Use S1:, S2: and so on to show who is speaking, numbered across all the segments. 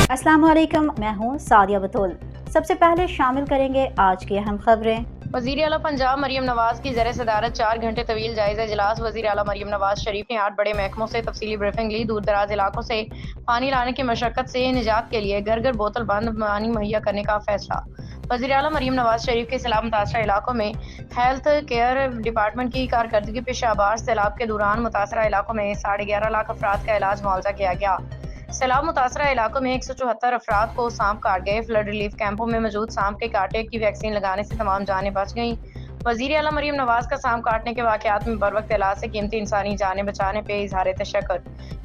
S1: अस्सलाम वालेकुम, मैं हूँ सादिया बतूल। सबसे पहले शामिल करेंगे आज की अहम खबरें।
S2: वज़ीर आला पंजाब मरियम नवाज की ज़ेर सदारत 4 घंटे तवील जायज़ा इजलास। वज़ीर आला मरियम नवाज शरीफ ने 8 बड़े महकमों से तफसीली ब्रीफिंग ली। दूर दराज इलाकों से पानी लाने की मशक्क़त से निजात के लिए घर घर बोतल बंद पानी मुहैया करने का फैसला। वज़ीर आला मरियम नवाज शरीफ के सैलाब मुतासरा इलाकों में हेल्थ केयर डिपार्टमेंट की कारकर्दगी पे शाहबाद सैलाब के दौरान मुतासरा इलाकों में 11.5 लाख अफराद का इलाज मुआवजा किया गया। सैलाब मुतासरा इलाकों में 174 अफराद को सांप काट गए। फ्लड रिलीफ कैंपों में मौजूद सांप के कांटे की वैक्सीन लगाने से तमाम जानें बच गईं। वज़ीर आला मरियम नवाज का सांप काटने के वाक़यात में बरवक्त इलाज से कीमती इंसानी जानें बचाने पे इजहार तशक्कुर।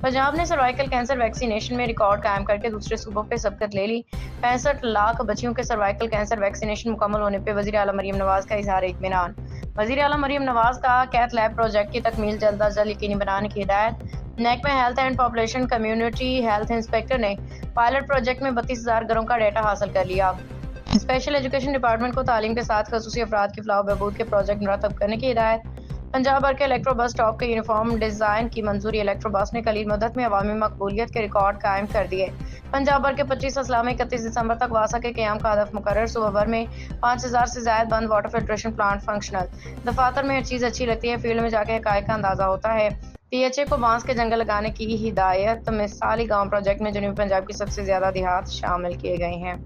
S2: पंजाब ने सर्वाइकल कैंसर वैक्सीनेशन में रिकॉर्ड कायम करके दूसरे सूबों पे सबकत ले ली। 65 लाख बच्चियों के सर्वाइकल कैंसर वैक्सीनेशन मुकम्मल होने पे वज़ीर आला मरियम नवाज का इजहार इत्मीनान। वज़ीर आला मरियम नवाज का कैथ लैब प्रोजेक्ट की तकमील जल्द अज जल्द यकीनी बनाने की हिदायत। महकमा health and population community health inspector ने पायलट प्रोजेक्ट में 32,000 घरों का डेटा हासिल कर लिया। स्पेशल एजुकेशन डिपार्टमेंट को तालीम के साथ खसूसी अफराद की फलाह बहबूद के प्रोजेक्ट मुरतब करने की हिदायत। पंजाब भर के इलेक्ट्रो बस स्टॉप के यूनिफॉर्म डिज़ाइन की मंजूरी। इलेक्ट्रो बस ने कलील मदत में अवामी मकबूलियत के रिकॉर्ड कायम कर दिए। पंजाब भर के 25 अजला में 31 दिसंबर तक वासा के क़याम का हदफ मुकर्रर। सुबह भर में 5,000 से ज़ायद बंद वाटर फिल्ट्रेशन प्लांट फंक्शनल। दफातर में हर चीज़ अच्छी लगती है, फील्ड में जाके हक़ाइक़ का अंदाज़ा होता है। पीएचए को बांस के जंगल लगाने की हिदायत। मिसाली गांव प्रोजेक्ट में जनूबी पंजाब की सबसे ज्यादा देहात शामिल किए गए हैं।